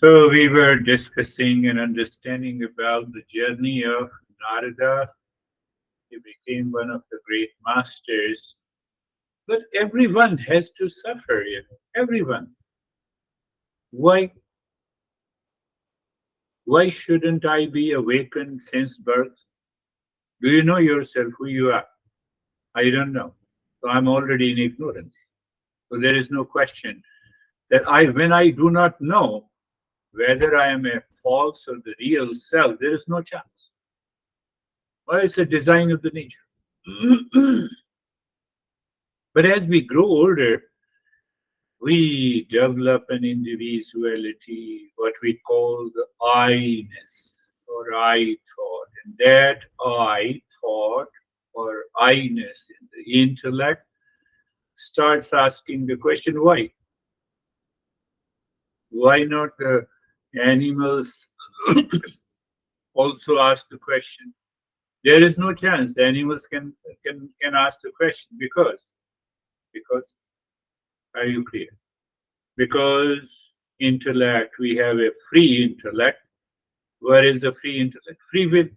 So we were discussing and understanding about the journey of Narada. He became one of the great masters. But everyone has to suffer, everyone. Why why shouldn't I be awakened since birth? Do you know yourself who you are? I don't know. So I'm already in ignorance. So there is no question that when I do not know whether I am a false or the real self, there is no chance. Well, it's a design of the nature. But as we grow older, we develop an individuality, what we call the I-ness or I thought. And that I thought or I-ness in the intellect starts asking the question, why? Why not the animals also ask the question? There is no chance the animals can ask the question because are you clear? Because intellect, we have a free intellect. Where is the free intellect? Free will.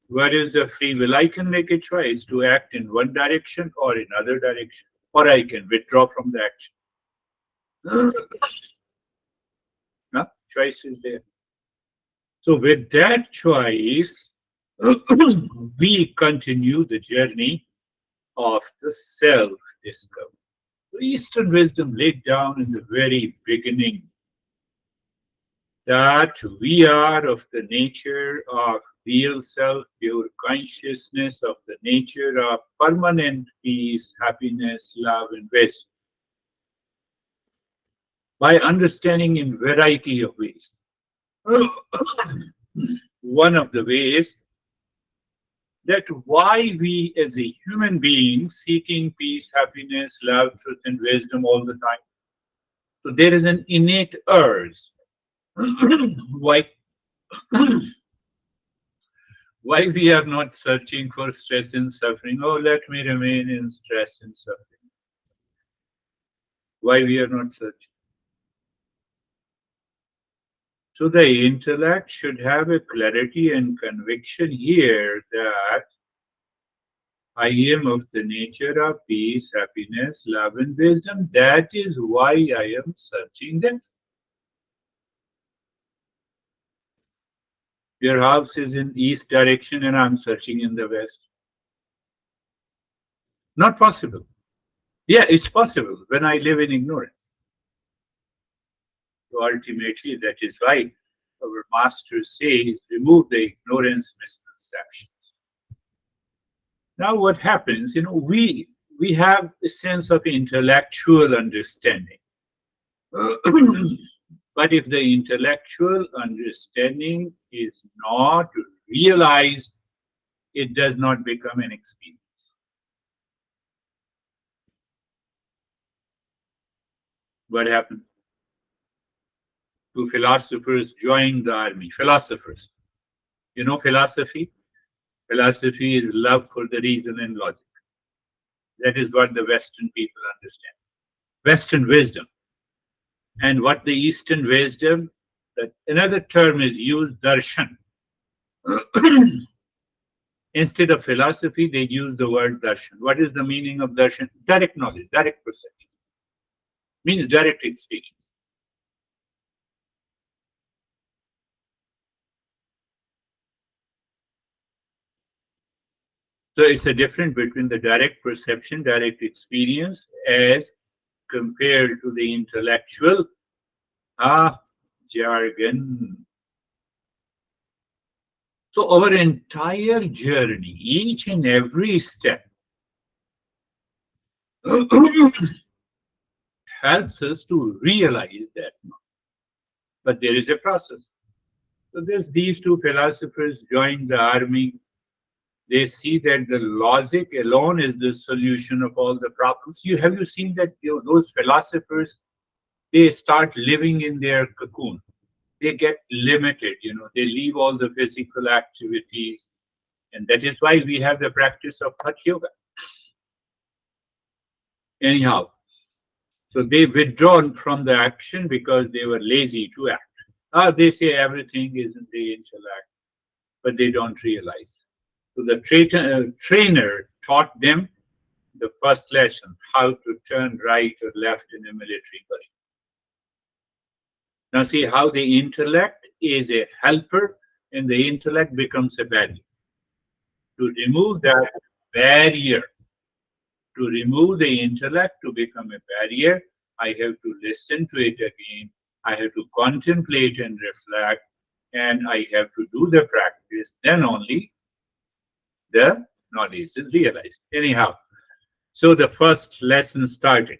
Where is the free will? I can make a choice to act in one direction or in other direction, or I can withdraw from the action. No? Choice is there. So with that choice, we continue the journey of the self-discovery. Eastern wisdom laid down in the very beginning that we are of the nature of real self, pure consciousness, of the nature of permanent peace, happiness, love, and wisdom. By understanding in variety of ways. One of the ways that why we as a human being seeking peace, happiness, love, truth, and wisdom all the time. So there is an innate urge. why why we are not searching for stress and suffering? Oh, let me remain in stress and suffering. Why we are not searching? So the intellect should have a clarity and conviction here that I am of the nature of peace, happiness, love, and wisdom. That is why I am searching them. Your house is in east direction and I'm searching in the west. Not possible. Yeah, it's possible when I live in ignorance. So ultimately, that is why our master says, remove the ignorance misconceptions. Now what happens, we have a sense of intellectual understanding. But if the intellectual understanding is not realized, it does not become an experience. What happened? Two philosophers joined the army. Philosophers. You know philosophy? Philosophy is love for the reason and logic. That is what the Western people understand. Western wisdom. And what the Eastern wisdom, that another term is used, darshan. Instead of philosophy, they use the word darshan. What is the meaning of darshan? Direct knowledge, direct perception. Means direct experience. So it's a difference between the direct perception, direct experience as compared to the intellectual jargon. So our entire journey, each and every step helps us to realize that. But there is a process. So there's these two philosophers joined the army. They see that the logic alone is the solution of all the problems. Have you seen that those philosophers, they start living in their cocoon. They get limited, they leave all the physical activities. And that is why we have the practice of Hatha Yoga. Anyhow, so they withdrawn from the action because they were lazy to act. They say everything is in the intellect, but they don't realize. So the trainer taught them the first lesson, how to turn right or left in a military parade. Now see how the intellect is a helper and the intellect becomes a barrier. To remove that barrier, to remove the intellect to become a barrier, I have to listen to it again. I have to contemplate and reflect, and I have to do the practice. Then only the knowledge is realized. Anyhow, so the first lesson started.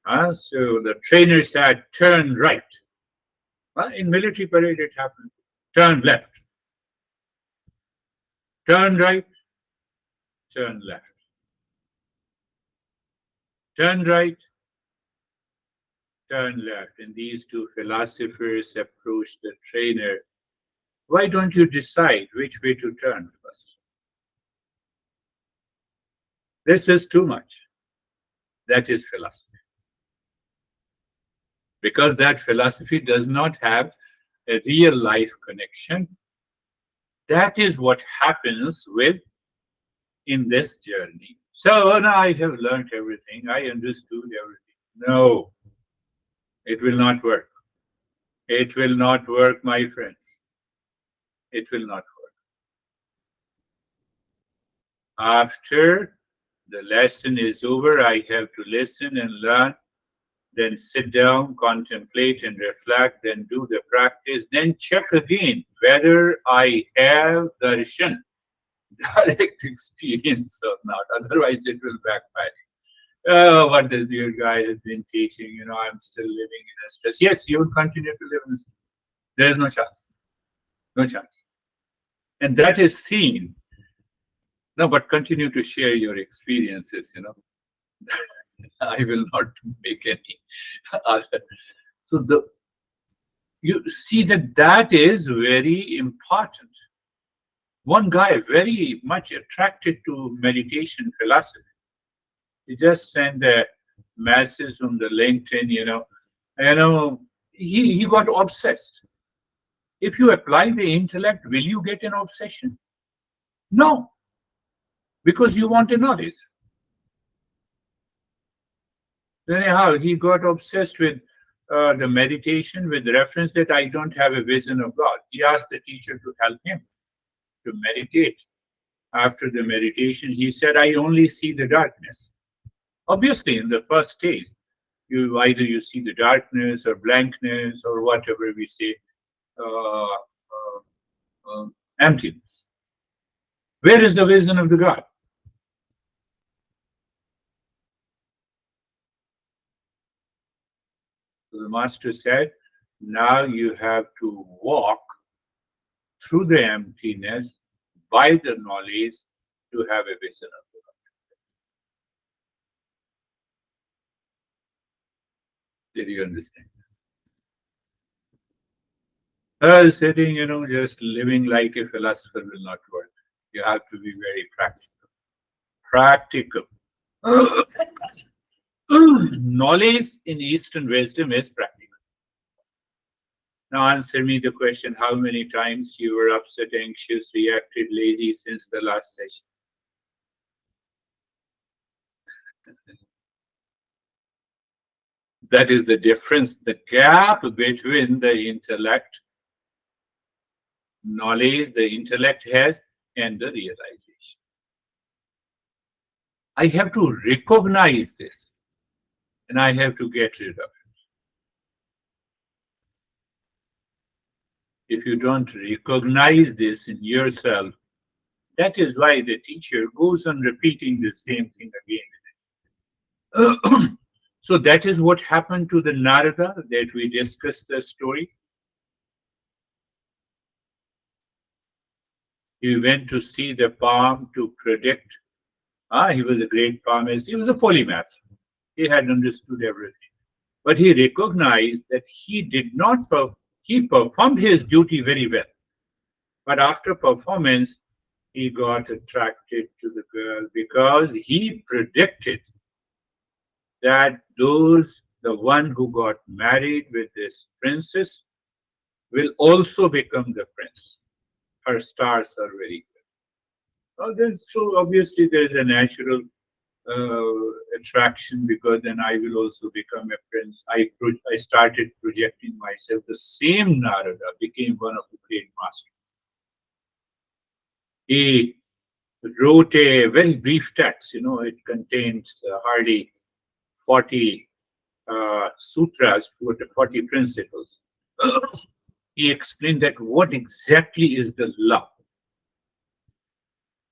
So the trainer said, turn right. Well, in military parade, it happened. Turn left, turn right, turn left, turn right, turn left. And these two philosophers approached the trainer. Why don't you decide which way to turn first? This is too much. That is philosophy. Because that philosophy does not have a real life connection. That is what happens with in this journey. So now I have learned everything. I understood everything. No, it will not work. It will not work, my friends. It will not work. After the lesson is over, I have to listen and learn, then sit down, contemplate and reflect, then do the practice, then check again whether I have darshan, direct experience or not. Otherwise, it will backfire. Oh, what this dear guy has been teaching, I'm still living in a stress. Yes, you will continue to live in a stress. There is no chance. No chance. And that is seen. No, but continue to share your experiences. I will not make any other. So you see that is very important. One guy very much attracted to meditation philosophy. He just sent a message on the LinkedIn. He got obsessed. If you apply the intellect, will you get an obsession? No, because you want a knowledge. Anyhow, he got obsessed with the meditation with reference that I don't have a vision of God. He asked the teacher to help him to meditate. After the meditation, he said, I only see the darkness. Obviously, in the first stage, you see the darkness or blankness or whatever we say, uh, emptiness. Where is the vision of the God? So the master said, now you have to walk through the emptiness by the knowledge to have a vision of the God. Did you understand? Sitting, just living like a philosopher will not work. You have to be very practical. Practical. Knowledge in Eastern wisdom is practical. Now answer me the question, how many times you were upset, anxious, reacted, lazy since the last session? That is the difference, the gap between the intellect, knowledge the intellect has, and the realization. I have to recognize this, and I have to get rid of it. If you don't recognize this in yourself, that is why the teacher goes on repeating the same thing again. So that is what happened to the Narada that we discussed the story. He went to see the palm to predict. He was a great palmist. He was a polymath. He had understood everything. But he recognized that he did not, he performed his duty very well. But after performance, he got attracted to the girl because he predicted that the one who got married with this princess will also become the prince. Her stars are very good. So obviously there is a natural attraction, because then I will also become a prince. I started projecting myself. The same Narada became one of the great masters. He wrote a very brief text. It contains hardly 40 sutras, 40 principles. He explained that what exactly is the love.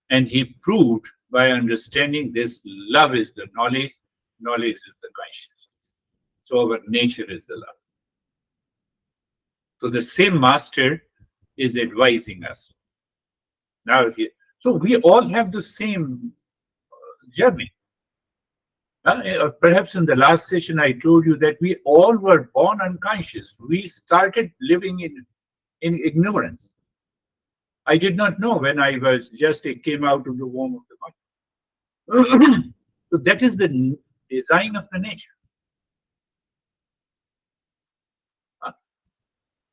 And he proved by understanding this, love is the knowledge is the consciousness. So our nature is the love. So the same master is advising us. Now, so we all have the same journey. Perhaps in the last session, I told you that we all were born unconscious. We started living in ignorance. I did not know when I was just came out of the womb of the mother. So that is the design of the nature.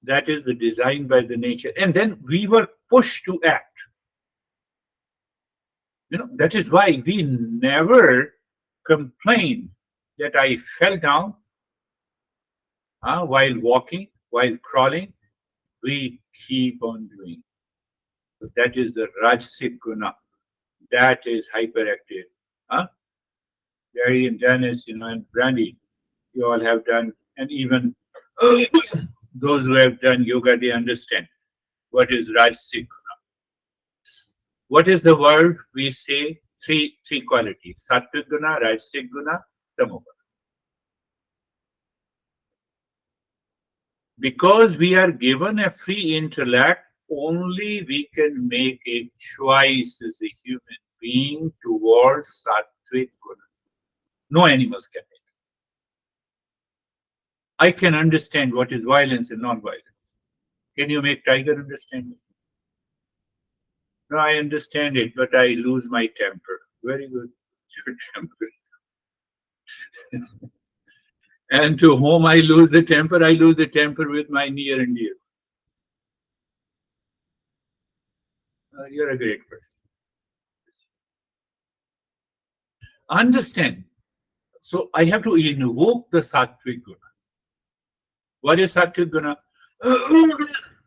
That is the design by the nature. And then we were pushed to act. That is why we never complain that I fell down while walking, while crawling. We keep on doing. So that is the Rajasic Guna. That is hyperactive. Gary and Dennis, and Brandy, you all have done, and even those who have done yoga, they understand what is Rajasic Guna. What is the word we say? Three qualities: Sattvic Guna, Rajasic Guna, Tamoguna. Because we are given a free intellect, only we can make a choice as a human being towards Sattvic Guna. No animals can make it. I can understand what is violence and non-violence. Can you make tiger understand it? No, I understand it, but I lose my temper. Very good. Your temper. And to whom I lose the temper with my near and dear. You're a great person. Understand. So I have to invoke the Sattvic Guna. What is Sattvic Guna?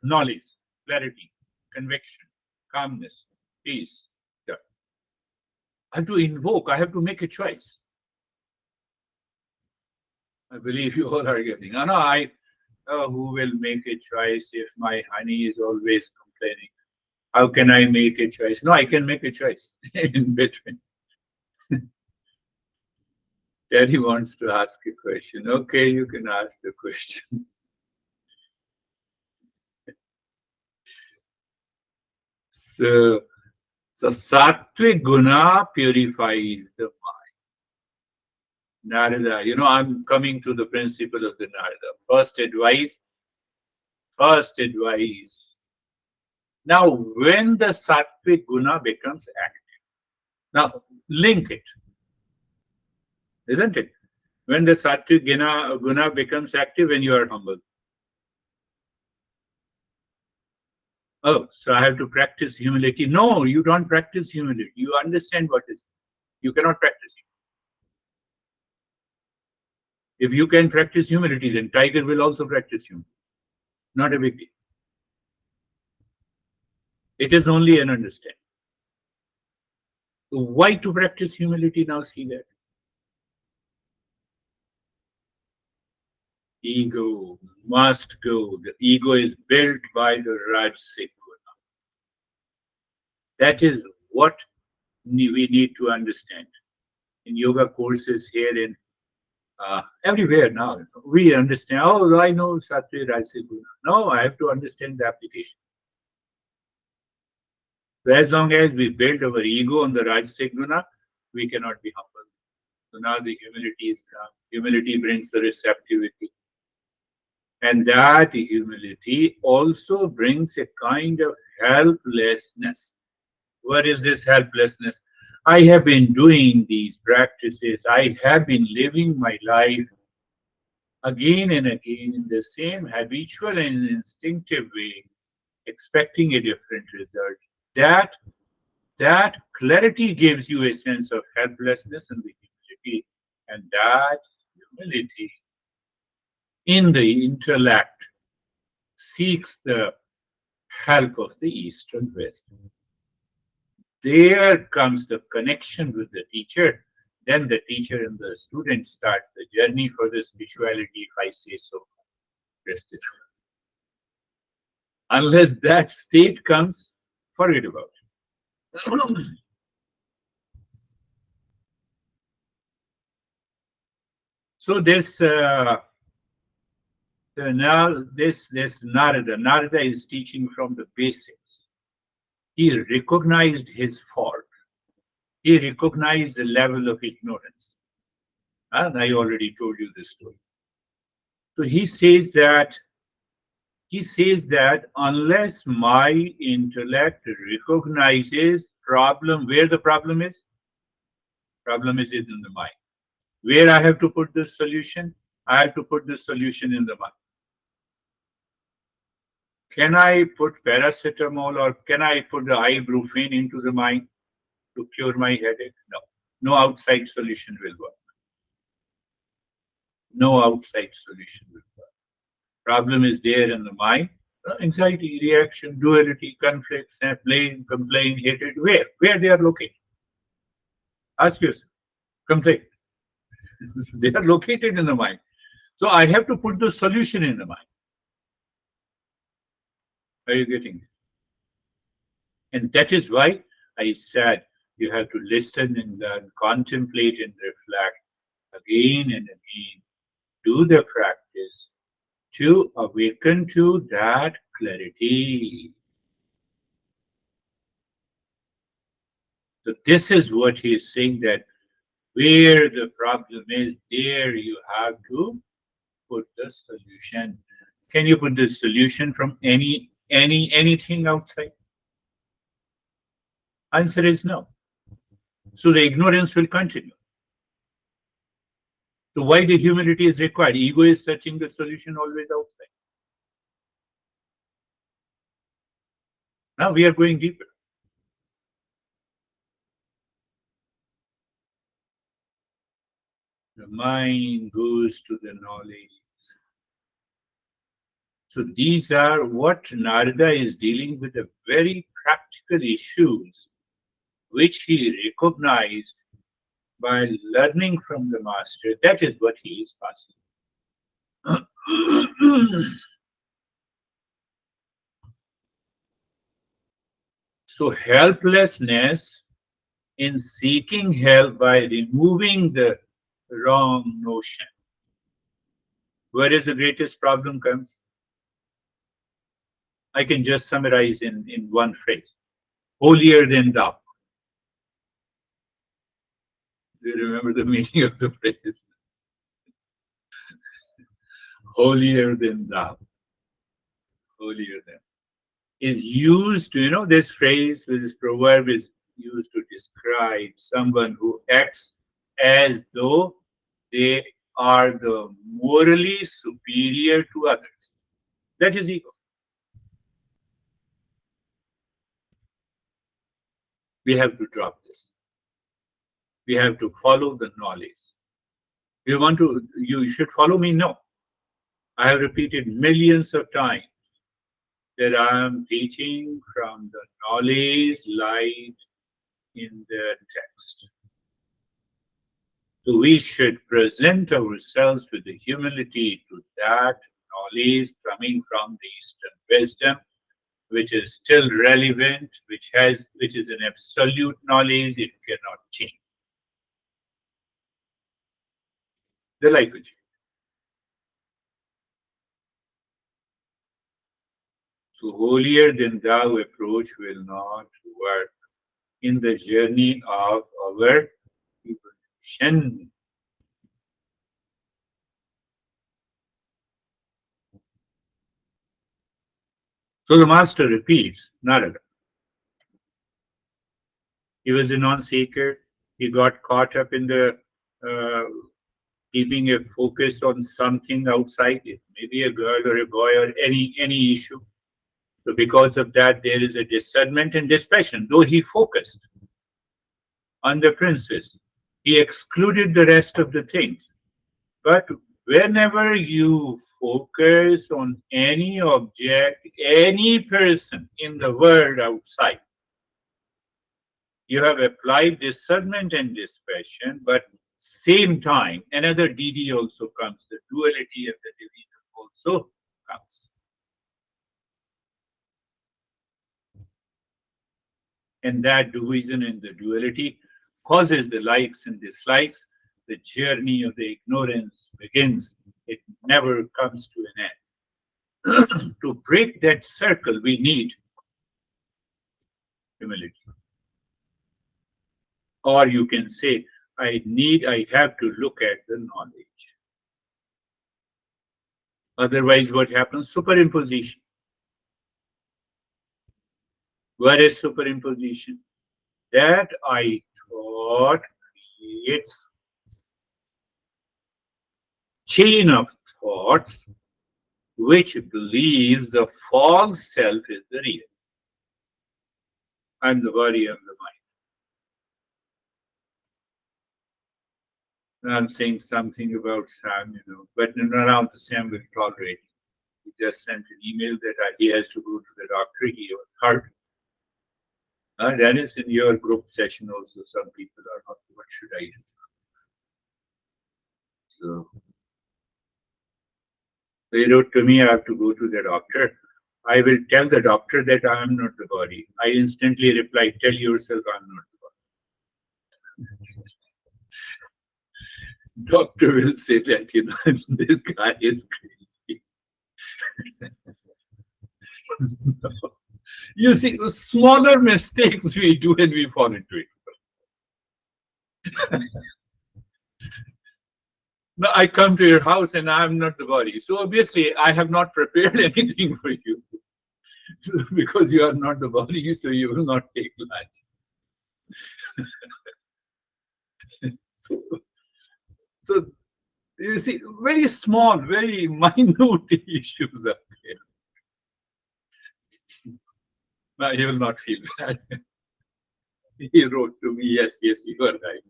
Knowledge, clarity, conviction, calmness, peace. Yeah. I have to invoke, I have to make a choice. I believe you all are getting. Who will make a choice if my honey is always complaining? How can I make a choice? No, I can make a choice in between. Daddy wants to ask a question. Okay, you can ask the question. So Sattvic Guna purifies the mind. Narada, I'm coming to the principle of the Narada. First advice. Now, when the Sattvic Guna becomes active, now link it, isn't it? When the Sattvic Guna becomes active, when you are humble. Oh, so I have to practice humility. No, you don't practice humility. You understand what is. You cannot practice it. If you can practice humility, then tiger will also practice humility. Not a big deal. It is only an understanding. So why to practice humility now? See that. Ego must go. The ego is built by the Rajasic Guna. That is what we need to understand. In yoga courses here in everywhere now, we understand, oh, I know Sattvic Rajasic Guna. No, I have to understand the application. So as long as we build our ego on the Rajasic Guna, we cannot be humble. So now the humility is come. Humility brings the receptivity. And that humility also brings a kind of helplessness. What is this helplessness? I have been doing these practices. I have been living my life again and again in the same habitual and instinctive way, expecting a different result. That that clarity gives you a sense of helplessness and the humility, and that humility in the intellect seeks the help of the East and West. There comes the connection with the teacher. Then the teacher and the student starts the journey for the spirituality, if I say so. Rest it. Unless that state comes, forget about it. So this Narada is teaching from the basics. He recognized his fault. He recognized the level of ignorance. And I already told you this story. So he says that unless my intellect recognizes where the problem is in the mind. Where I have to put the solution, I have to put the solution in the mind. Can I put paracetamol or can I put the ibuprofen into the mind to cure my headache? No. No outside solution will work. No outside solution will work. Problem is there in the mind. Anxiety, reaction, duality, conflicts, blame, complain, hatred. Where they are located? Ask yourself. Complain. They are located in the mind. So I have to put the solution in the mind. Are you getting it? And that is why I said you have to listen and learn, contemplate and reflect again and again. Do the practice to awaken to that clarity. So this is what he is saying, that where the problem is, there you have to put the solution. Can you put the solution from anything outside? Answer is no. So the ignorance will continue. So why the humility is required? Ego is searching the solution always outside. Now we are going deeper. The mind goes to the knowledge. So these are what Narada is dealing with, the very practical issues which he recognized by learning from the master. That is what he is passing. So helplessness in seeking help by removing the wrong notion. Where is the greatest problem comes? I can just summarize in one phrase. Holier than thou. Do you remember the meaning of the phrase? Holier than thou. Holier than. Is used to, this phrase, this proverb is used to describe someone who acts as though they are the morally superior to others. That is ego. We have to drop this. We have to follow the knowledge. You should follow me? No. I have repeated millions of times that I am teaching from the knowledge light in the text. So we should present ourselves with the humility to that knowledge coming from the Eastern wisdom, which is still relevant, which is an absolute knowledge, it cannot change. The life will change. So holier than thou approach will not work in the journey of our evolution. So the master repeats, Narada. He was a non-seeker. He got caught up in the keeping a focus on something outside. It may be a girl or a boy or any issue. So because of that, there is a discernment and dispassion. Though he focused on the princess, he excluded the rest of the things. But whenever you focus on any object, any person in the world outside, you have applied discernment and dispassion, but same time, another DD also comes, the duality of the division also comes. And that division and the duality causes the likes and dislikes. The journey of the ignorance begins. It never comes to an end. To break that circle, we need humility. Or you can say, I have to look at the knowledge. Otherwise, what happens? Superimposition. What is superimposition? That I thought creates chain of thoughts which believes the false self is the real. I'm the body, I'm the mind. I'm saying something about Sam, but around the Sam will tolerate. He just sent an email that he has to go to the doctor. He was hurt. That is in your group session also. Some people are not, what should I do? So he wrote to me, I have to go to the doctor. I will tell the doctor that I am not the body. I instantly replied, tell yourself I'm not the body. Doctor will say that, this guy is crazy. No. You see, smaller mistakes we do and we fall into it. Now I come to your house and I'm not the body. So obviously I have not prepared anything for you. So because you are not the body, so you will not take lunch. So you see, very small, very minute issues are there. Now he will not feel bad. He wrote to me, yes, you are right.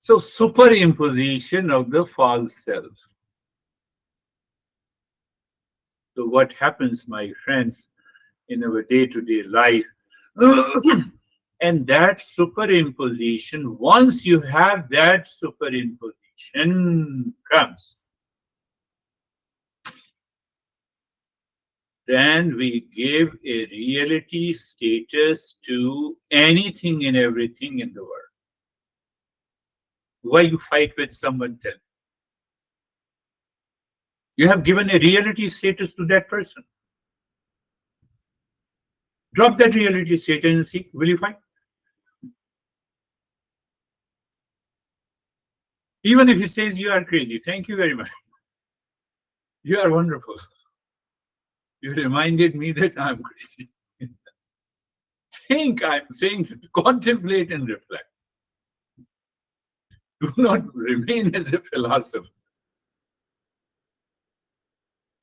So superimposition of the false self. So what happens, my friends, in our day-to-day life, and that superimposition, once you have that superimposition comes, then we give a reality status to anything and everything in the world. Why you fight with someone, tell me. You have given a reality status to that person. Drop that reality status and see, will you fight? Even if he says you are crazy, thank you very much. You are wonderful. You reminded me that I'm crazy. Think, I'm saying, contemplate and reflect. Do not remain as a philosopher.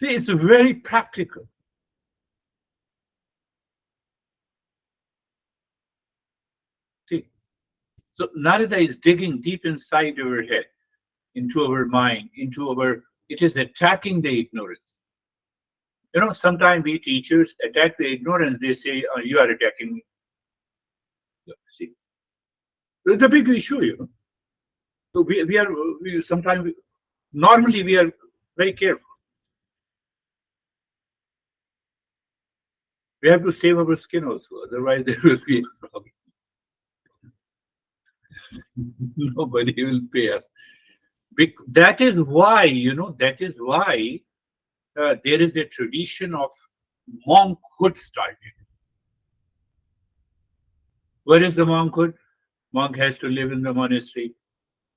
See, it's very practical. See, so Narada is digging deep inside our head, into our mind, it is attacking the ignorance. Sometimes we teachers attack the ignorance. They say, you are attacking me. See, the big issue, So normally we are very careful. We have to save our skin also, otherwise there will be a problem. Nobody will pay us. That is why, there is a tradition of monkhood started. What is the monkhood? Monk has to live in the monastery.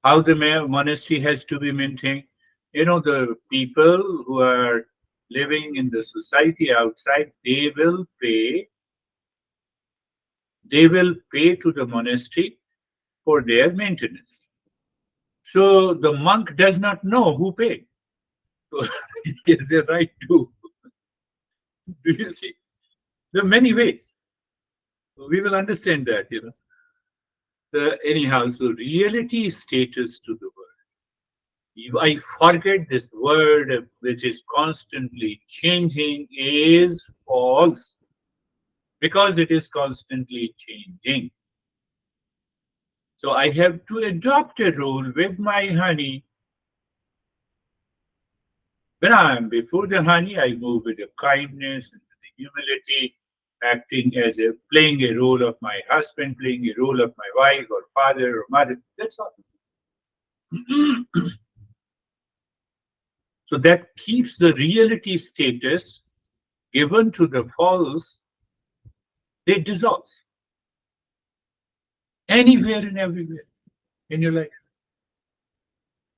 How the monastery has to be maintained? The people who are living in the society outside, they will pay to the monastery for their maintenance. So the monk does not know who paid. So he has a right to. Do you see? There are many ways. We will understand that, anyhow, so reality status to the world. If I forget this word which is constantly changing is false because it is constantly changing. So I have to adopt a rule with my honey. When I am before the honey, I move with the kindness and the humility, acting as a playing a role of my husband, playing a role of my wife or father or mother. That's all. So that keeps the reality status given to the false, they dissolve anywhere and everywhere in your life.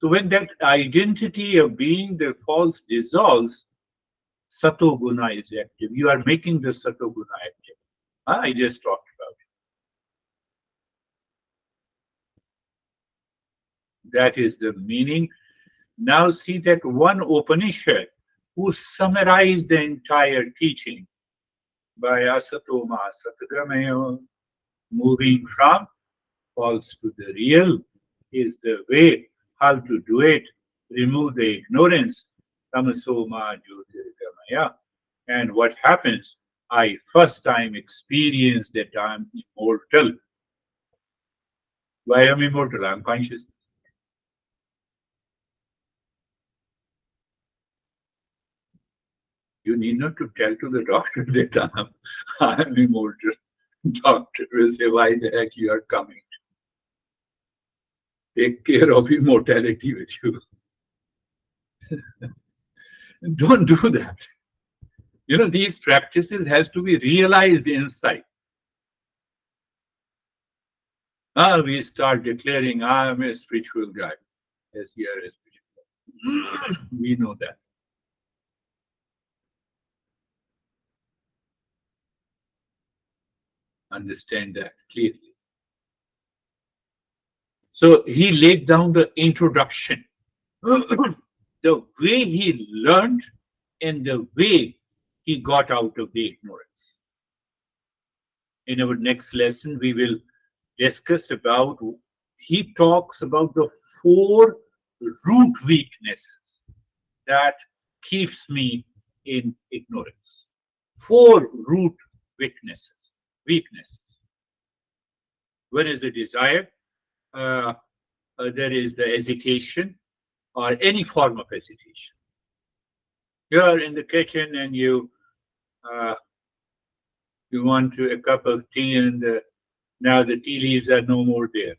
So when that identity of being the false dissolves, Sato Guna is active. You are making the Sato Guna active. I just talked about it. That is the meaning. Now see that one Upanishad who summarized the entire teaching by Asatoma Satgamaya, moving from false to the real is the way how to do it. Remove the ignorance. Tamasoma Jyotirgamaya. And what happens? I first time experience that I'm immortal. Why am I immortal? I'm consciousness. You need not to tell to the doctor that I'm immortal. Doctor will say, why the heck you are coming? Take care of immortality with you. Don't do that. These practices has to be realized inside. We start declaring, I am a spiritual guy. Yes, you are a spiritual guy. We know that. Understand that clearly. So he laid down the introduction. The way he learned and the way he got out of the ignorance. In our next lesson, we will discuss about, he talks about the 4 root weaknesses that keeps me in ignorance. 4 root weaknesses. One is the desire, there is the hesitation or any form of hesitation. You're in the kitchen and you want a cup of tea and now the tea leaves are no more there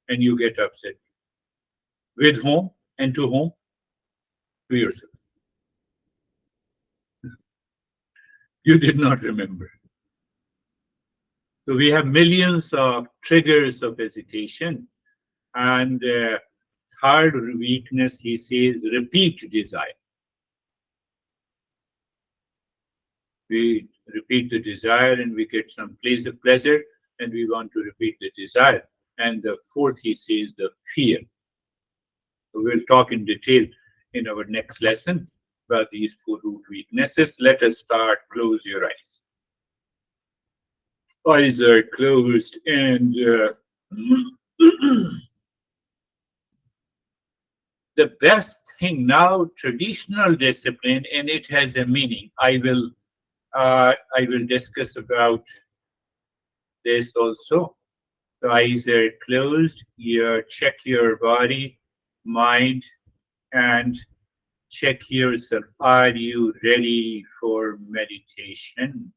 and you get upset. With whom and to whom? To yourself. You did not remember. So we have millions of triggers of hesitation. And third weakness, he says, repeat desire. We repeat the desire and we get some pleasure and we want to repeat the desire. And the 4th, he says, the fear. So we'll talk in detail in our next lesson about these 4 root weaknesses. Let us start. Close your eyes. Eyes are closed and the best thing now, traditional discipline, and it has a meaning. I will discuss about this also. The eyes are closed. You check your body, mind, and check yourself. Are you ready for meditation?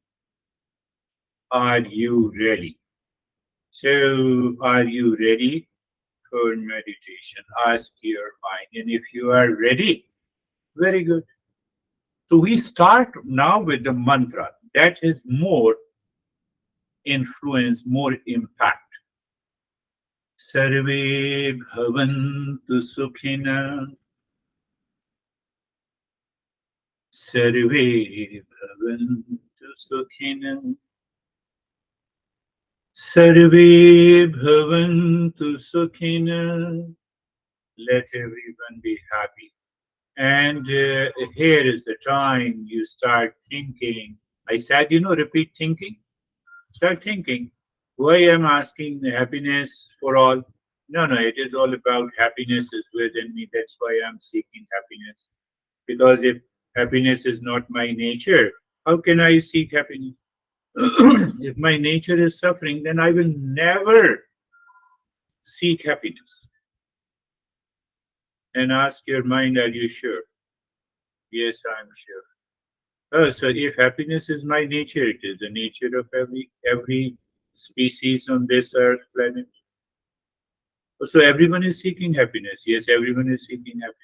Are you ready? So, are you ready for meditation? Ask your mind. And if you are ready, very good. So we start now with the mantra that has more influence, more impact. Sarve bhavantu sukhina. Sarve bhavantu sukhina. Sarve bhavantu sukhina. Let everyone be happy. And here is the time you start thinking. I said, repeat thinking. Start thinking. Why am I asking happiness for all? No, no, it is all about happiness is within me. That's why I'm seeking happiness. Because if happiness is not my nature, how can I seek happiness? If my nature is suffering, then I will never seek happiness. And ask your mind, are you sure? Yes, I'm sure. Oh, so if happiness is my nature, it is the nature of every species on this earth planet. So everyone is seeking happiness. Yes, everyone is seeking happiness.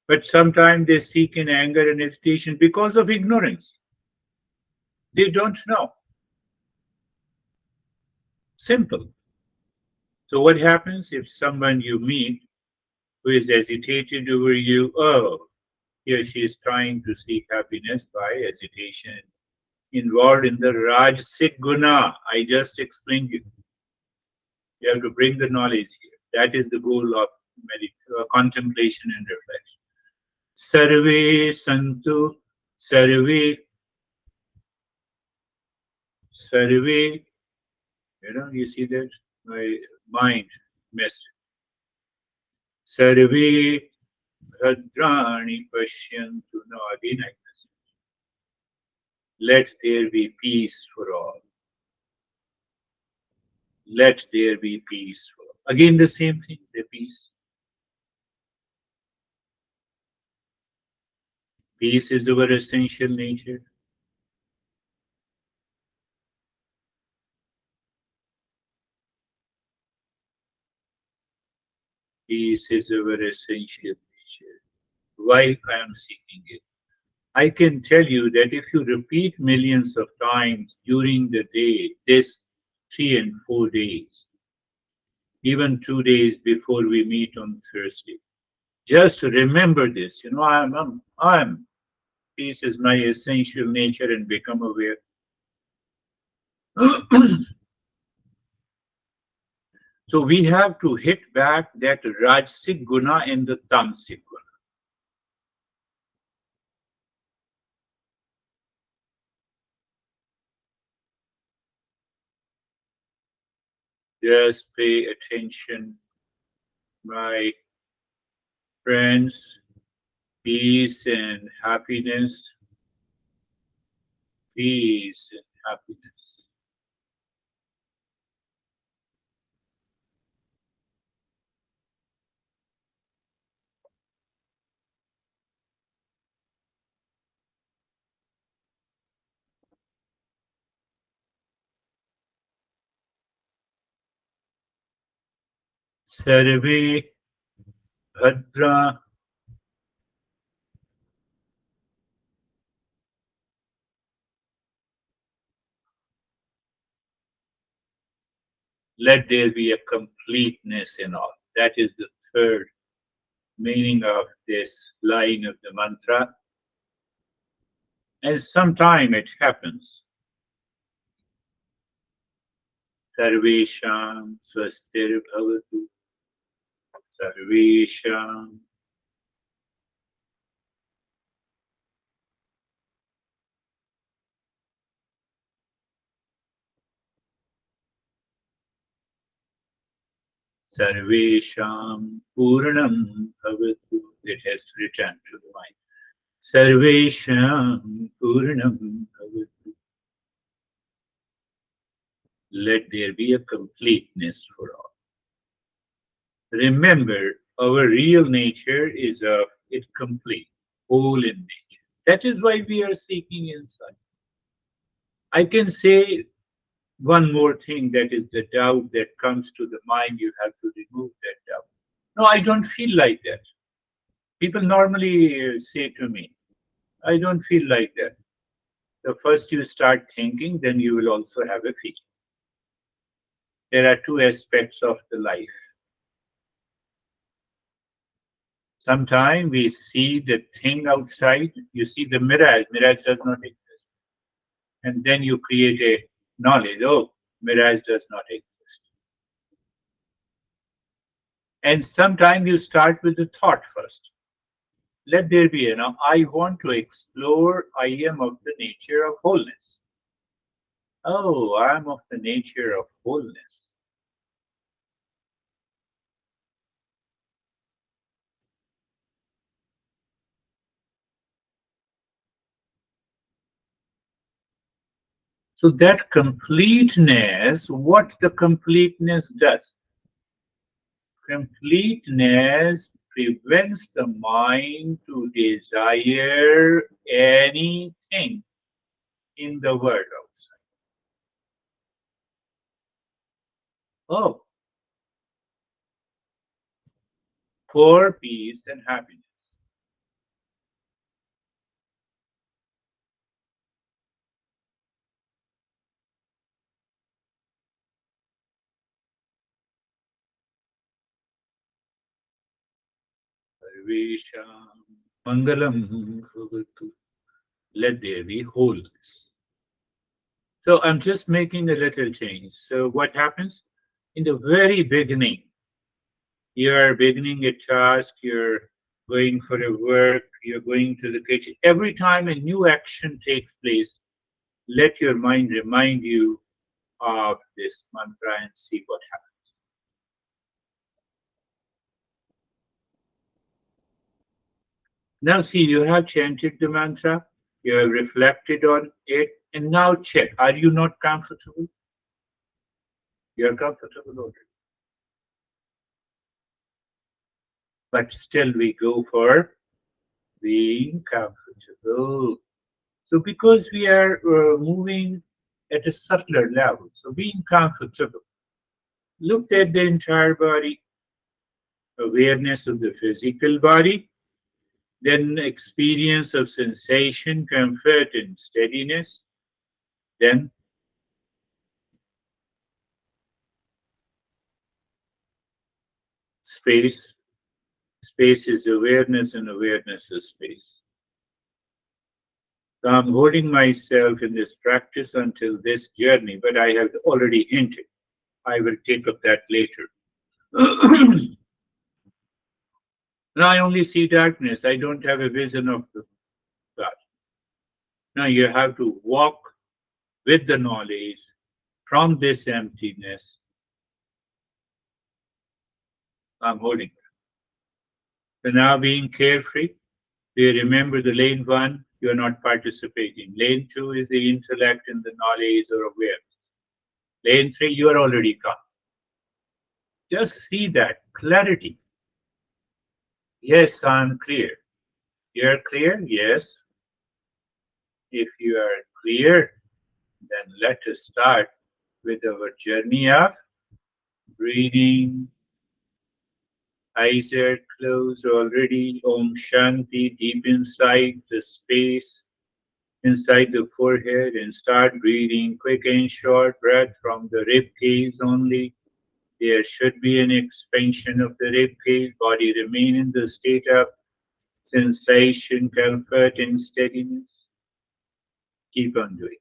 But sometimes they seek in anger and hesitation because of ignorance. They don't know. Simple. So what happens if someone you meet who is hesitated over you? Oh, here she is trying to seek happiness by hesitation, involved in the Rajasic Guna. I just explained you. You have to bring the knowledge here. That is the goal of contemplation and reflection. Sarve santu, sarve, sarve. You see that? My mind missed it. Sarve bhadrani pashyantu. No, again I missed it. Let there be peace for all. Let there be peace for all. Again the same thing, the peace. Peace is our essential nature. Peace is our essential nature. Why I am seeking it? I can tell you that if you repeat millions of times during the day, this 3 and 4 days, even 2 days before we meet on Thursday, just remember this. I'm. Peace is my essential nature, and become aware. So we have to hit back that Rajasic Guna and the Tamasic Guna. Just pay attention, my friends. Peace and happiness. Peace and happiness. Sarve Bhadra. Let there be a completeness in all. That is the third meaning of this line of the mantra. And sometime it happens. Sarvesham swastir bhavatu. Sarvesham. Sarvesham Purnam Bhavatu. It has to return to the mind. Sarvesham Purnam Bhavatu. Let there be a completeness for all. Remember, our real nature is it complete, whole in nature. That is why we are seeking insight. I can say one more thing, that is the doubt that comes to the mind. You have to remove that doubt. No, I don't feel like that. People normally say to me, I don't feel like that. The first you start thinking, then you will also have a feeling. There are two aspects of the life. Sometimes we see the thing outside, you see the mirage, mirage does not exist. And then you create a knowledge, oh, mirage does not exist. And sometimes you start with the thought first. Let there be, I want to explore, I am of the nature of wholeness. Oh, I am of the nature of wholeness. So that completeness, what the completeness does, completeness prevents the mind to desire anything in the world outside. Oh, for peace and happiness. Sarvesham Mangalam Bhavatu. Let there be wholeness. So I'm just making a little change. So what happens? In the very beginning, you're beginning a task, you're going for a work, you're going to the kitchen. Every time a new action takes place, let your mind remind you of this mantra and see what happens. Now, see, you have chanted the mantra, you have reflected on it, and now check, are you not comfortable? You're comfortable already. But still, we go for being comfortable. So, because we are moving at a subtler level, so being comfortable, look at the entire body, awareness of the physical body, then experience of sensation, comfort, and steadiness, then space. Space is awareness, and awareness is space. So I'm holding myself in this practice until this journey, but I have already hinted. I will take up that later. Now I only see darkness. I don't have a vision of God. Now you have to walk with the knowledge from this emptiness. I'm holding. So now being carefree, you remember the lane one, you're not participating. Lane two is the intellect and the knowledge or awareness. Lane three, you are already gone. Just see that clarity. Yes, I'm clear. You're clear? Yes. If you are clear, then let us start with our journey of breathing. Eyes are closed already. Om Shanti deep inside the space, inside the forehead, and start breathing quick and short breath from the rib cage only. There should be an expansion of the rib cage. Body remain in the state of sensation, comfort, and steadiness. Keep on doing.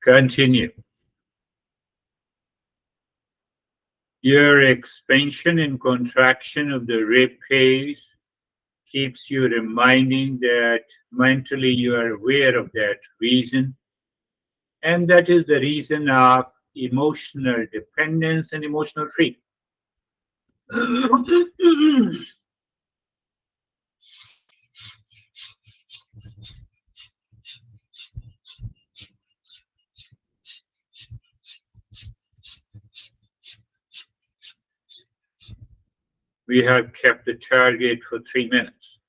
Continue. Your expansion and contraction of the rib cage keeps you reminding that mentally you are aware of that reason. And that is the reason of emotional dependence and emotional freedom. We have kept the target for 3 minutes.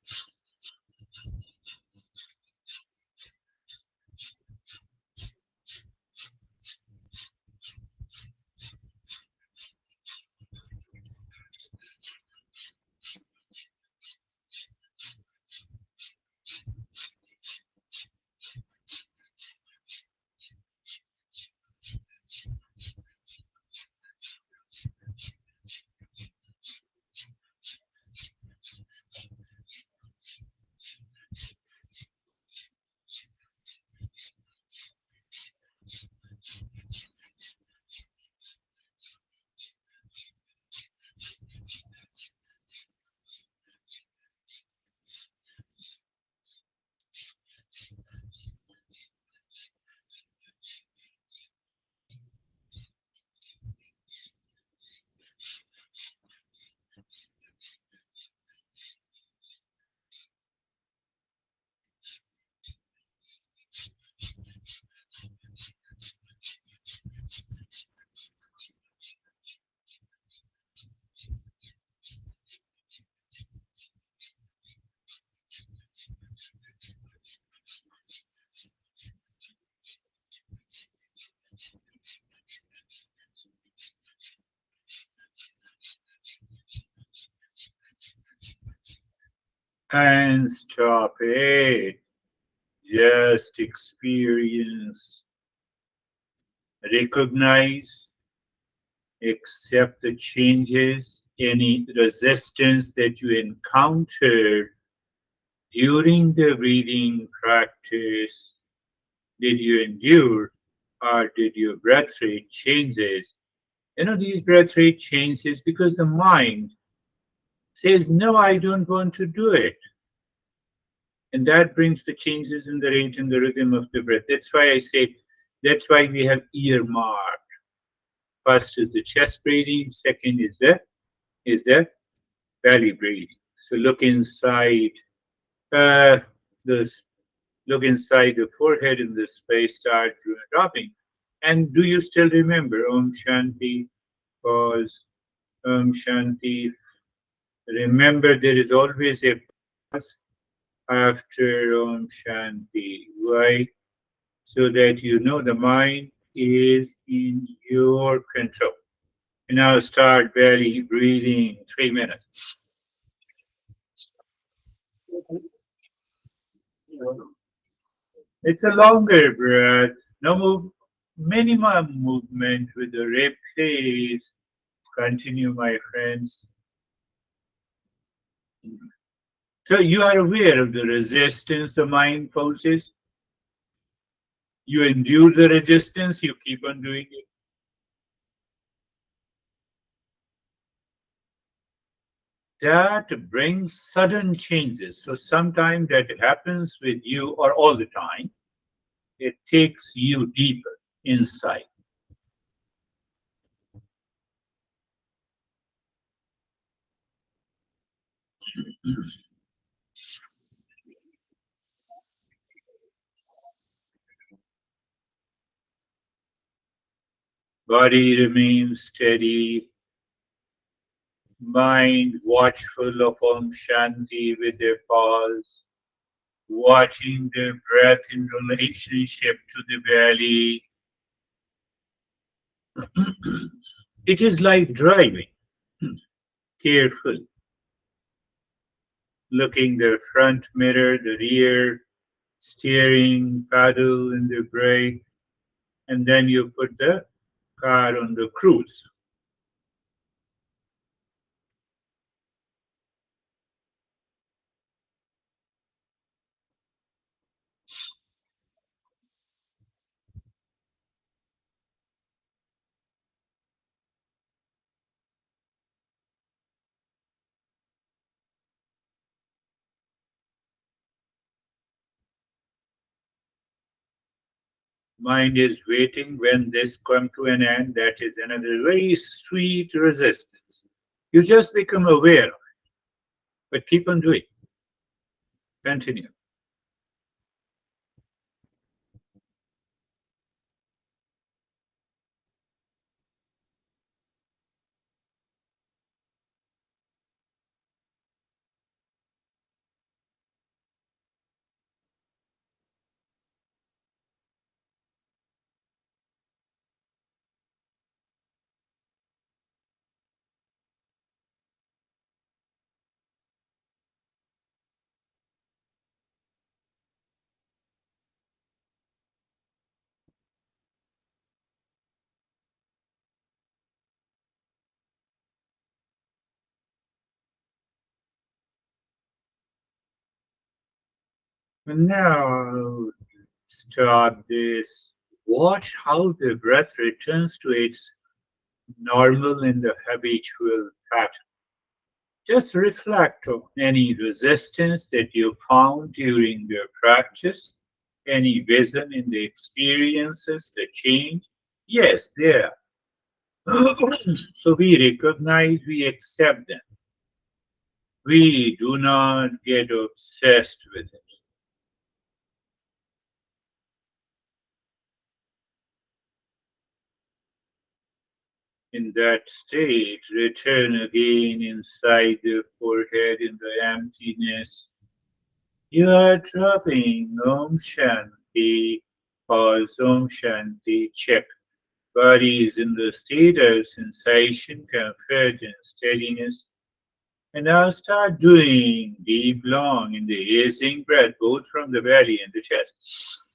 and stop it. Just experience, recognize, accept the changes, any resistance that you encountered during the breathing practice. Did you endure or did your breath rate changes? These breath rate changes because the mind says, no, I don't want to do it. And that brings the changes in the rate and the rhythm of the breath. That's why I say, that's why we have earmark. First is the chest breathing, second is the belly breathing. So uh, the look inside the forehead in the space, start dropping. And do you still remember Om Shanti? Pause. Om Shanti. Remember, there is always a pause after Om Shanti. Why? So that you know the mind is in your control. And now start belly breathing 3 minutes. It's a longer breath. No minimum movement with the rib cage. Continue, my friends. So you are aware of the resistance the mind poses. You endure the resistance, you keep on doing it. That brings sudden changes. So sometimes that happens with you or all the time. It takes you deeper inside. Body remains steady, mind watchful of Om Shanti with a pause, watching the breath in relationship to the belly. It is like driving, careful, looking the front mirror, the rear, steering, paddle, and the brake, and then you put the car on the cruise. Mind is waiting when this come to an end. That is another very sweet resistance. You just become aware of it, but keep on doing. Continue. And now stop this. Watch how the breath returns to its normal and the habitual pattern. Just reflect on any resistance that you found during your practice, any vision in the experiences, the change. Yes, there. So we recognize, we accept them. We do not get obsessed with it. In that state, return again inside the forehead in the emptiness. You are dropping Om Shanti, pause Om Shanti, check. Body is in the state of sensation, comfort, and steadiness. And now start doing deep, long in the easing breath, both from the belly and the chest.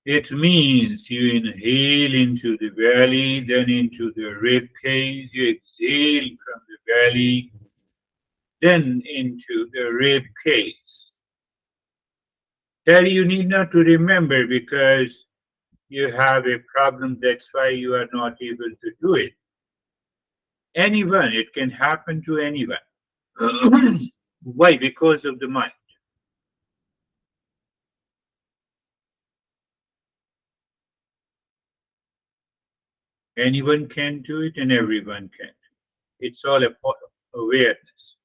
It means you inhale into the belly, then into the rib cage. You exhale from the belly, then into the rib cage. That you need not to remember because you have a problem. That's why you are not able to do it. Anyone, it can happen to anyone. Why? Because of the mind. Anyone can do it and everyone can. It's all about awareness.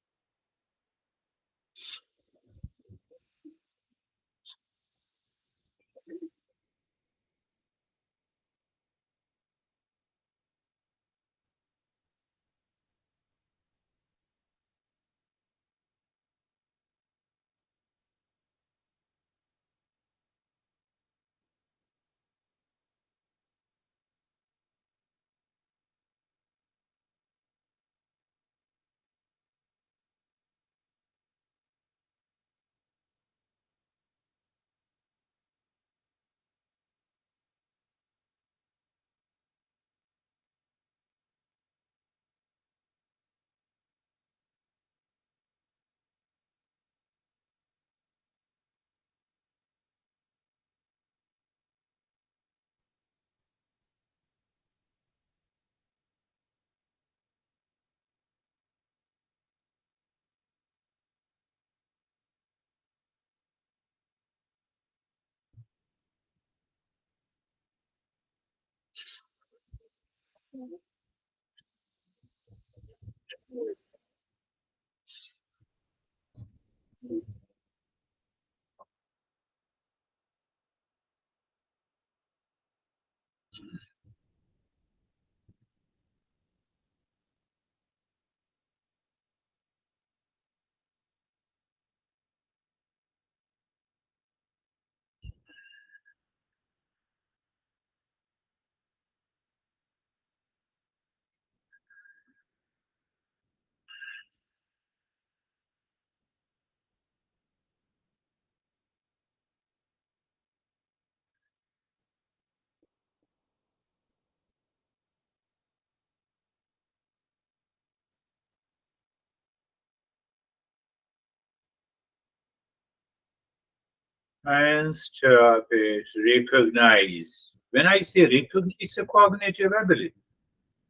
And stop it. Recognize. When I say recognize, it's a cognitive ability.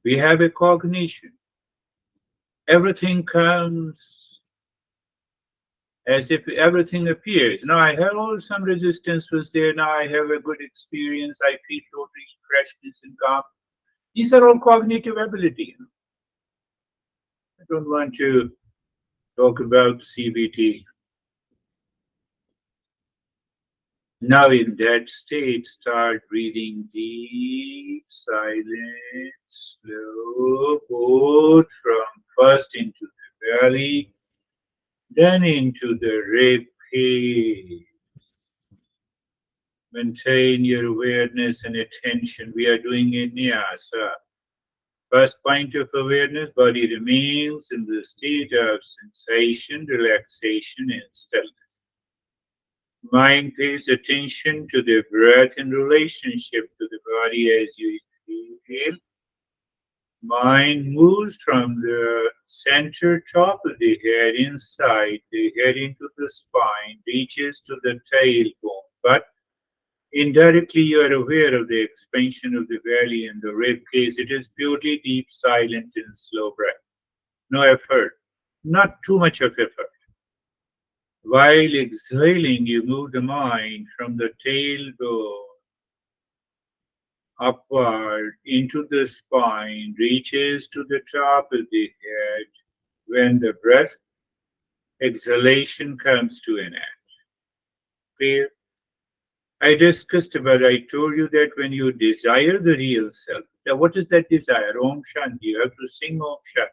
We have a cognition. Everything comes as if everything appears. Now I have all some resistance was there. Now I have a good experience. I feel total freshness and calm. These are all cognitive ability. I don't want to talk about CBT. Now in that state, start breathing deep, silent, slow, both from first into the belly, then into the rib cage. Maintain your awareness and attention. We are doing it nyasa. First point of awareness, body remains in the state of sensation, relaxation, and stillness. Mind pays attention to the breath in relationship to the body as you inhale. Mind moves from the center top of the head inside the head into the spine, reaches to the tailbone. But indirectly, you are aware of the expansion of the belly and the rib cage. It is purely deep, silent, and slow breath. No effort, not too much of effort. While exhaling, you move the mind from the tailbone upward into the spine, reaches to the top of the head. When the breath exhalation comes to an end. Clear? I discussed about, I told you that when you desire the real self, now what is that desire? Om Shanti. You have to sing Om Shanti.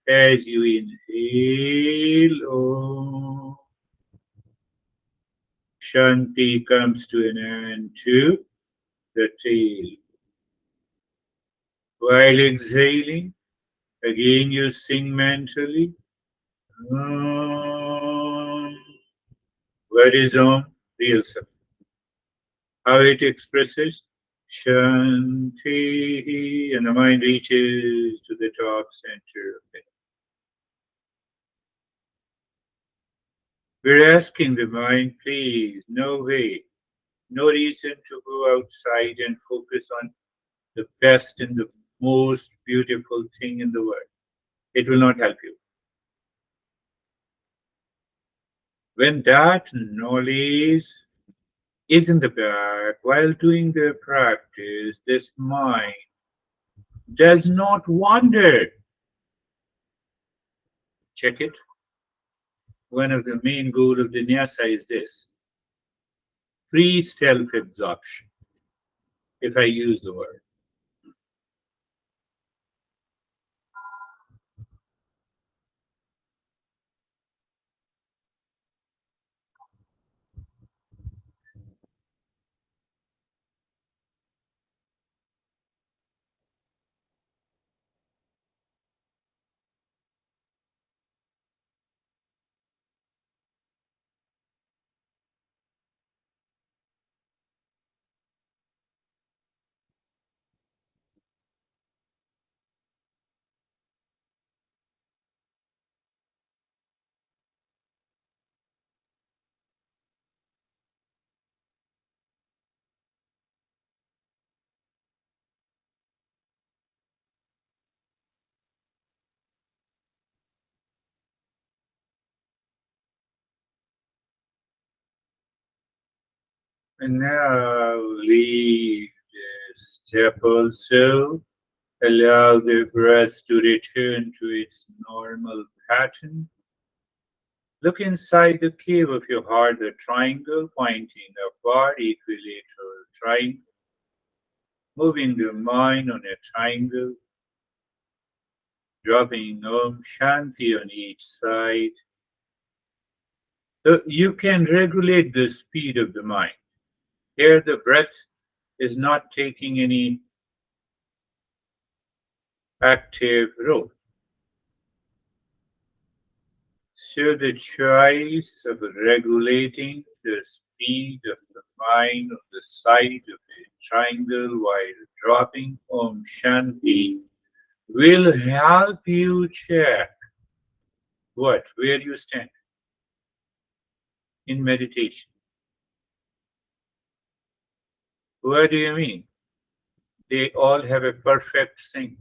As you inhale Om Shanti comes to an end too. The tail. While exhaling, again you sing mentally. Om. What is Om? Real self. How it expresses Shanti, and the mind reaches to the top center of it. We're asking the mind, please, no way, no reason to go outside and focus on the best and the most beautiful thing in the world. It will not help you. When that knowledge is in the back while doing the practice, this mind does not wander. Check it. One of the main goals of the nyasa is this free self absorption, if I use the word. And now leave this step also. Allow the breath to return to its normal pattern. Look inside the cave of your heart, the triangle pointing upward, equilateral triangle, moving the mind on a triangle, dropping Om Shanti on each side. So you can regulate the speed of the mind. Here, the breath is not taking any active role. So the choice of regulating the speed of the mind on the side of a triangle while dropping Om Shanti will help you check where you stand in meditation. What do you mean? They all have a perfect sync.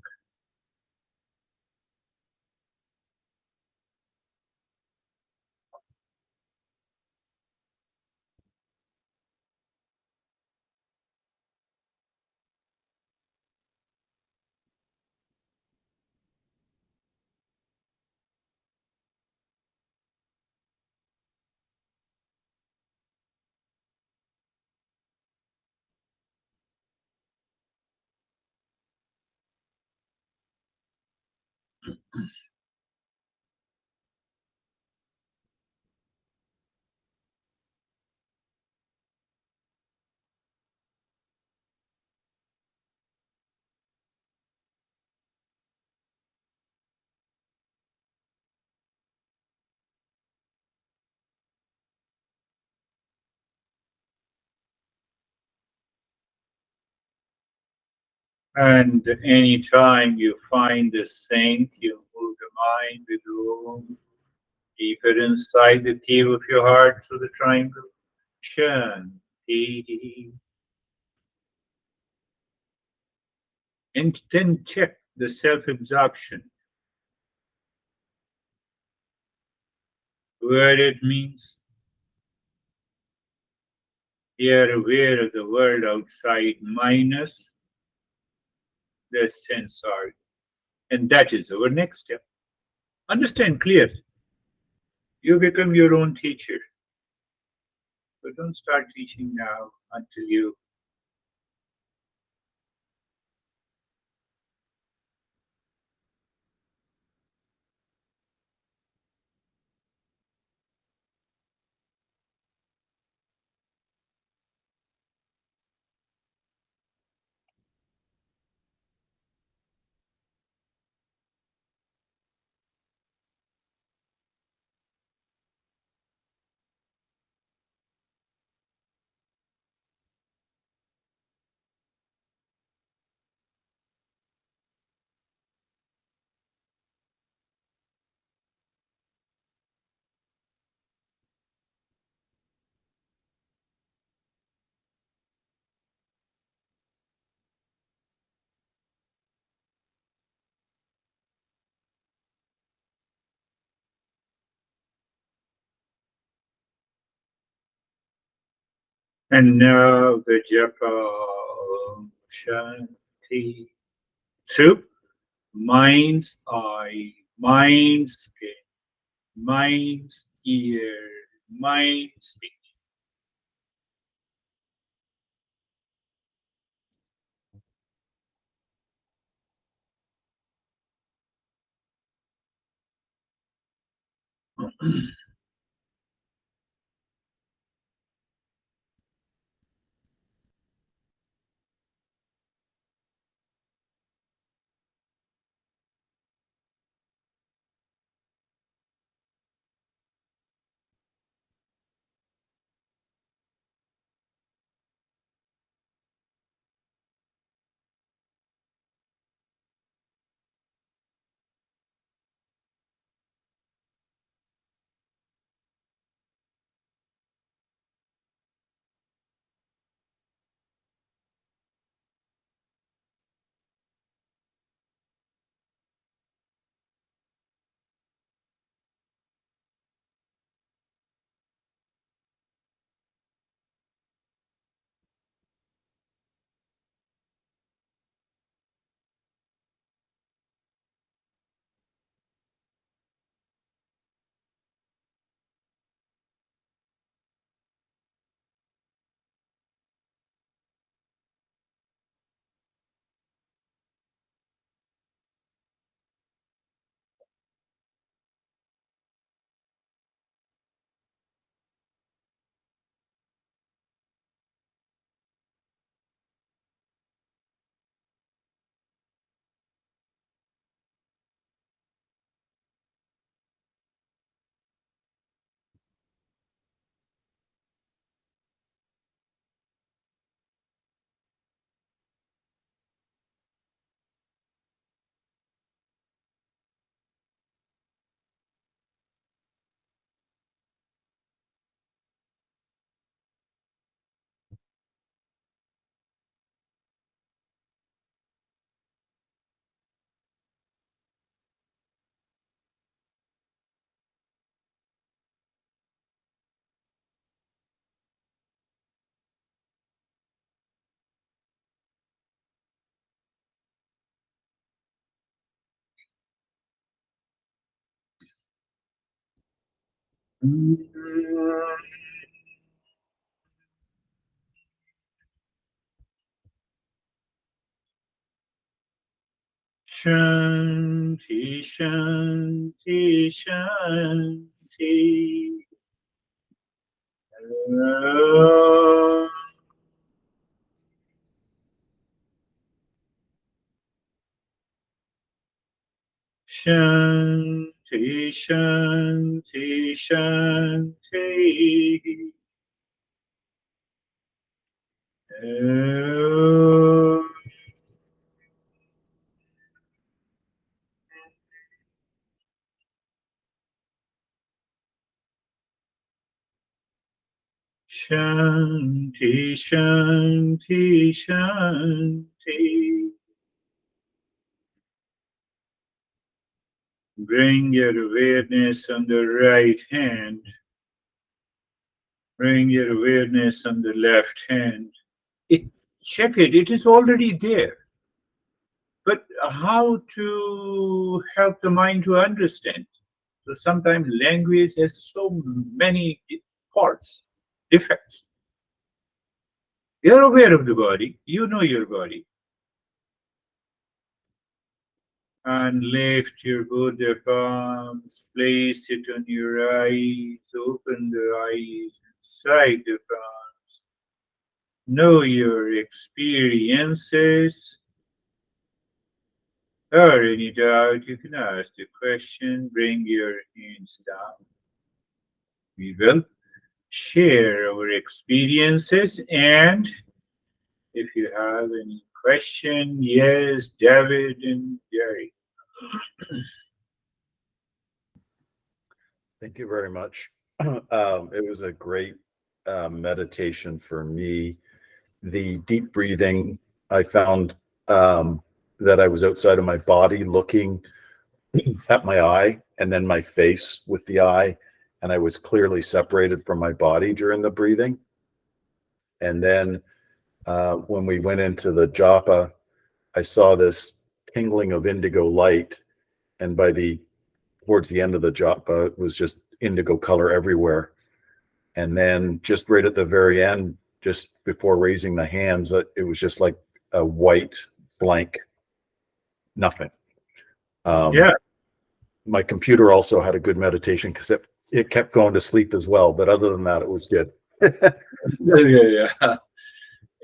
And anytime you find the sync, you move the mind with Om deeper inside the cave of your heart through the triangle. Shanti. And then check the self absorption, what it means. You are aware of the world outside minus the sense organ. And that is our next step. Understand clearly. You become your own teacher. But don't start teaching now until you And now the japa Om Shanti through mind's eye, mind's skin, mind's ear, mind's speech. Shanti, Shanti, Shanti. Om Shanti, Shanti, Shanti. Om Shanti, Shanti, Shanti. Bring your awareness on the right hand. Bring your awareness on the left hand. It, check it, it is already there. But how to help the mind to understand? So sometimes language has so many parts, defects. You're aware of the body, you know your body, and lift your both the palms, place it on your eyes, open the eyes, inside the palms. Know your experiences. Or any doubt, you can ask the question, bring your hands down. We will share our experiences, and if you have any question, yes, David and Jerry. Thank you very much. It was a great meditation for me. The deep breathing, I found that I was outside of my body looking at my eye and then my face with the eye, and I was clearly separated from my body during the breathing. And then when we went into the japa, I saw this tingling of indigo light, and towards the end of the japa, it was just indigo color everywhere. And then just right at the very end, just before raising the hands, it was just like a white blank, nothing. Yeah. My computer also had a good meditation because it kept going to sleep as well. But other than that, it was good. Yeah.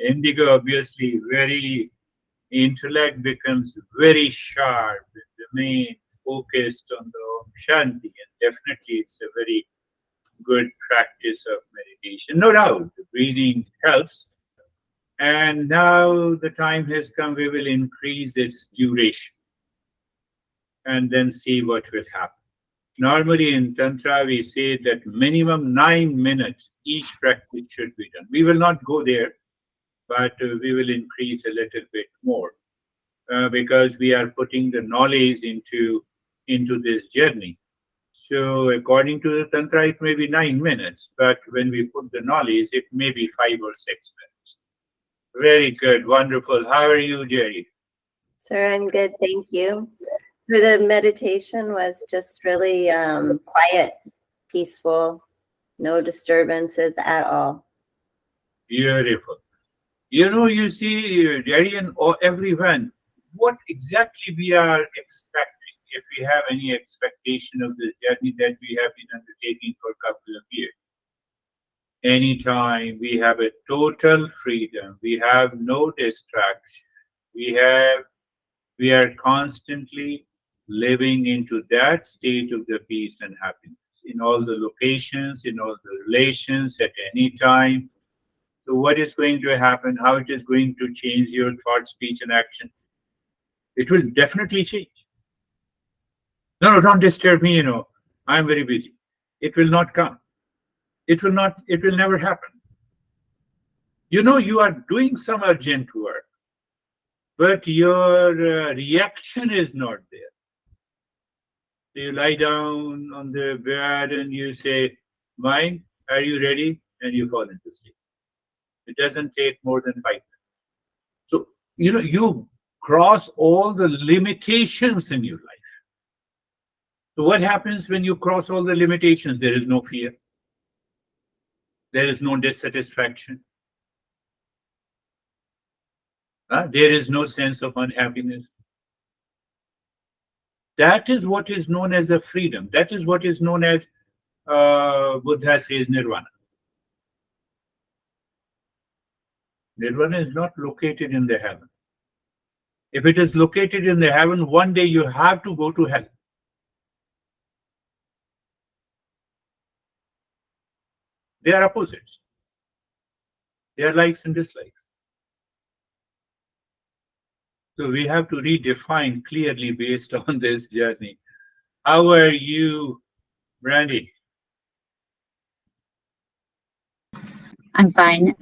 Indigo, obviously, very intellect becomes very sharp, the main focused on the Om Shanti, and definitely it's a very good practice of meditation. No doubt, the breathing helps. And now the time has come, we will increase its duration and then see what will happen. Normally in Tantra, we say that minimum 9 minutes each practice should be done. We will not go there, but we will increase a little bit more because we are putting the knowledge into this journey. So according to the Tantra, it may be 9 minutes, but when we put the knowledge, it may be 5 or 6 minutes. Very good, wonderful. How are you, Jerry? Sir, I'm good, thank you. So the meditation was just really quiet, peaceful, no disturbances at all. Beautiful. You see, Jerry and everyone, what exactly we are expecting, if we have any expectation of this journey that we have been undertaking for a couple of years. Anytime we have a total freedom, we have no distraction, we are constantly living into that state of the peace and happiness in all the locations, in all the relations, at any time. So what is going to happen? How it is going to change your thought, speech, and action? It will definitely change. No, don't disturb me, I'm very busy. It will not come. It will never happen. You are doing some urgent work, but your reaction is not there. So you lie down on the bed and you say, mind, are you ready? And you fall into sleep. It doesn't take more than 5 minutes. So, you cross all the limitations in your life. So what happens when you cross all the limitations? There is no fear. There is no dissatisfaction. There is no sense of unhappiness. That is what is known as a freedom. That is what is known as, Buddha says, nirvana. Nirvana is not located in the heaven. If it is located in the heaven, one day you have to go to hell. They are opposites. They are likes and dislikes. So we have to redefine clearly based on this journey. How are you, Brandy? I'm fine.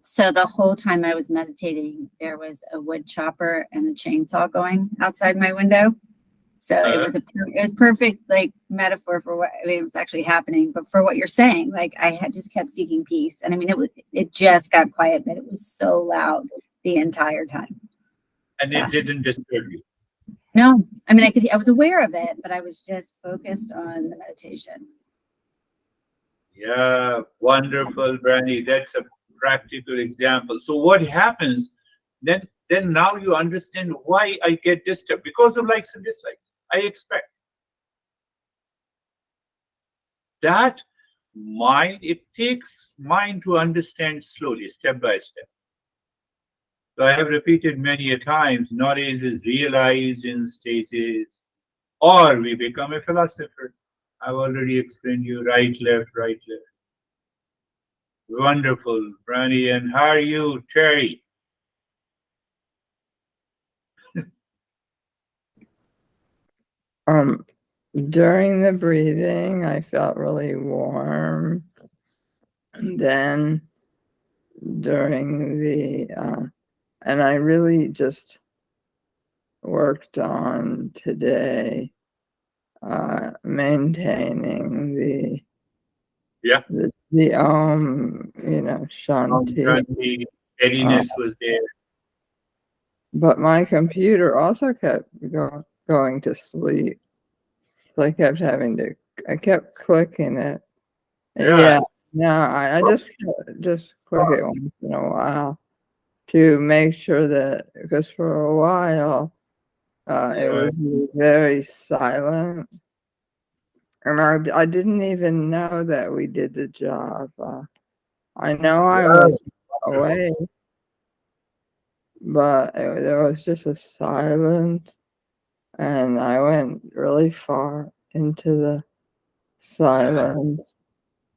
So the whole time I was meditating, there was a wood chopper and a chainsaw going outside my window. So it was perfect, like, metaphor for what, I mean, it was actually happening, but for what you're saying, like, I had just kept seeking peace. And I mean, it just got quiet, but it was so loud the entire time. And it didn't disturb you? No, I mean, I was aware of it, but I was just focused on the meditation. Yeah, wonderful, Brandy. That's a practical example. So what happens then now you understand why I get disturbed, because of likes and dislikes. I expect that mind, it takes mind to understand slowly, step by step. So I have repeated many a times, knowledge is realized in stages, or we become a philosopher. I've already explained you right, left, right, left. Wonderful, Brandy. And how are you, Terry? During the breathing, I felt really warm. And then during the, and I really just worked on today, maintaining the the you know, Shanti. Shanti, steadiness was there. But my computer also kept going to sleep. So I kept I kept clicking it. Yeah. No, I just click it once in a while to make sure that, because for a while it was very silent. And I didn't even know that we did the job. I know I was away, but there was just a silence, and I went really far into the silence,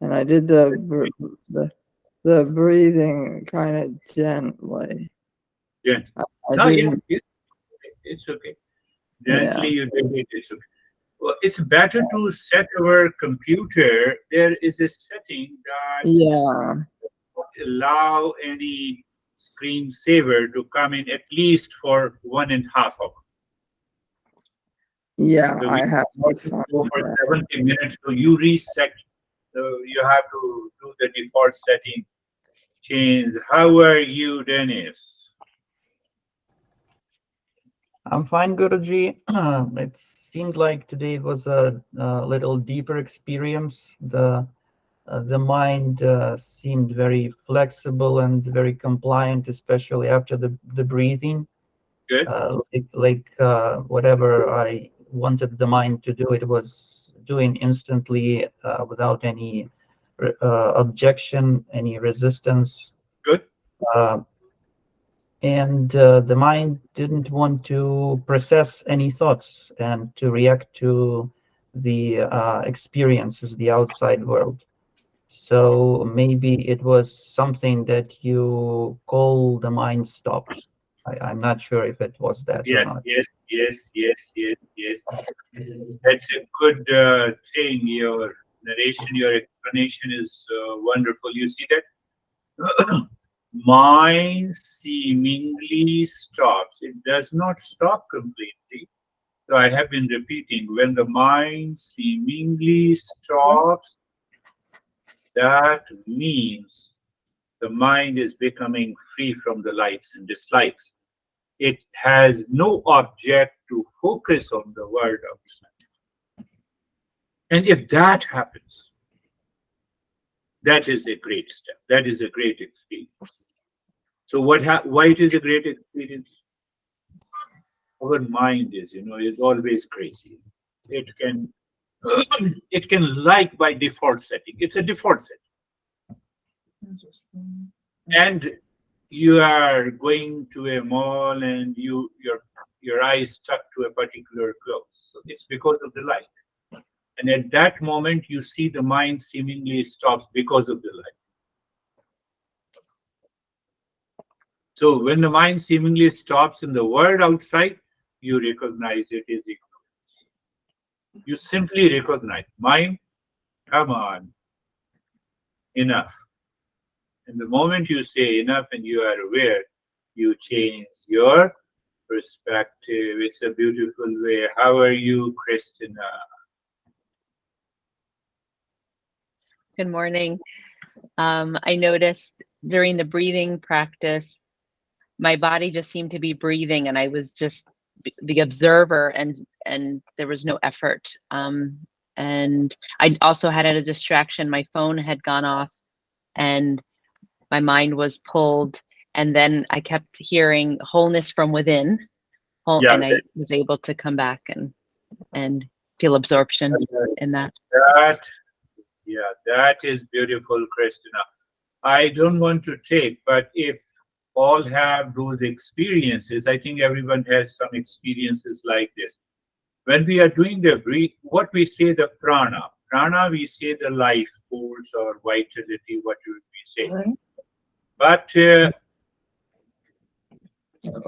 and I did the breathing kind of gently. Yeah. I No, yeah, didn't. it's okay. Yeah. Gently you did it, it's okay. Well, it's better to set our computer. There is a setting that Yeah. would allow any screensaver to come in at least for 1.5 hours. Yeah, So I have go to find for that. 70 minutes. So you reset. So you have to do the default setting change. How are you, Dennis? I'm fine, Guruji. It seemed like today was a little deeper experience. The mind seemed very flexible and very compliant, especially after the breathing. Good. Whatever I wanted the mind to do, it was doing instantly without any objection, any resistance. Good. And the mind didn't want to process any thoughts and to react to the experiences, the outside world. So maybe it was something that you call the mind stopped. I'm not sure if it was that or Yes, not. yes. That's a good thing. Your narration, your explanation is wonderful. You see that? Mind seemingly stops. It does not stop completely. So I have been repeating, when the mind seemingly stops, that means the mind is becoming free from the likes and dislikes. It has no object to focus on the world outside. And if that happens, that is a great step. That is a great experience. So why it is a great experience? Our mind is always crazy. It can it can like by default setting. It's a default setting. And you are going to a mall and your eyes stuck to a particular clothes. So it's because of the light. And at that moment you see the mind seemingly stops because of the light. So when the mind seemingly stops in the world outside, you recognize it is ignorance. You simply recognize, mind, come on, enough. And the moment you say enough and you are aware, you change your perspective. It's a beautiful way. How are you, Christina? Good morning. I noticed during the breathing practice, my body just seemed to be breathing, and I was just the observer, and there was no effort. And I also had a distraction. My phone had gone off, and my mind was pulled. And then I kept hearing wholeness from within, and I was able to come back and feel absorption in that. That is beautiful, Christina. I don't want to take, but if all have those experiences, I think everyone has some experiences like this. When we are doing the breathe, what we say the prana, we say the life force or vitality, what we say. But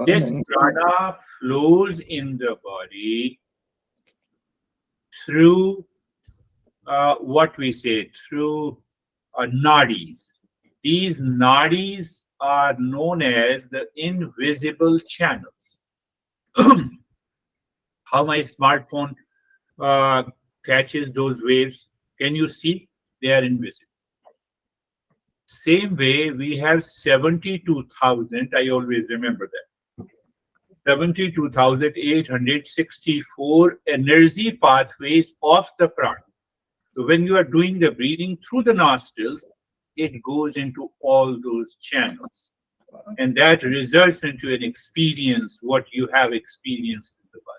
this prana flows in the body through what we say, through nadis. These nadis are known as the invisible channels. How my smartphone catches those waves, can you see? They are invisible. Same way, we have 72,000, I always remember that. 72,864 energy pathways of the prana. So when you are doing the breathing through the nostrils, it goes into all those channels. And that results into an experience, what you have experienced in the body.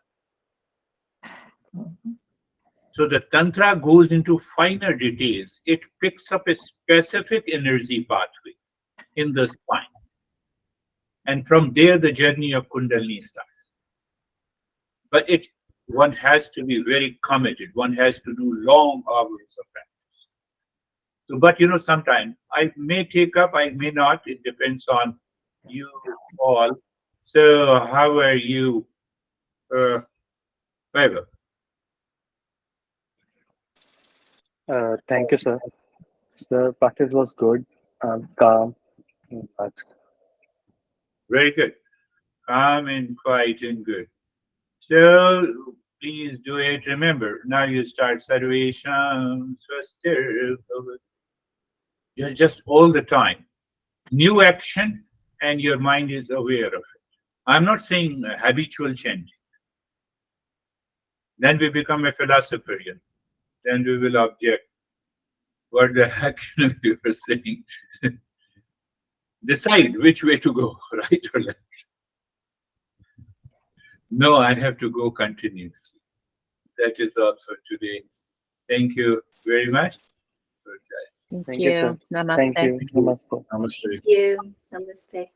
So the Tantra goes into finer details. It picks up a specific energy pathway in the spine. And from there, the journey of Kundalini starts. But one has to be very committed. One has to do long hours of practice. So, but sometimes I may take up, I may not. It depends on you all. So, how are you? Vaibhav? Thank you, sir. The practice was good, calm, and relaxed. Very good. Calm and quiet and good. So please do it. Remember, now you start Sarvesham Swastir. Just all the time. New action, and your mind is aware of it. I'm not saying habitual chanting. Then we become a philosopher. Then we will object. What the heck you were saying? Decide which way to go, right or left. No, I have to go continuously. That is all for today. Thank you very much. Thank Thank you, you. sir. Namaste. Thank you. Namaste. Namaste. Thank you. Namaste.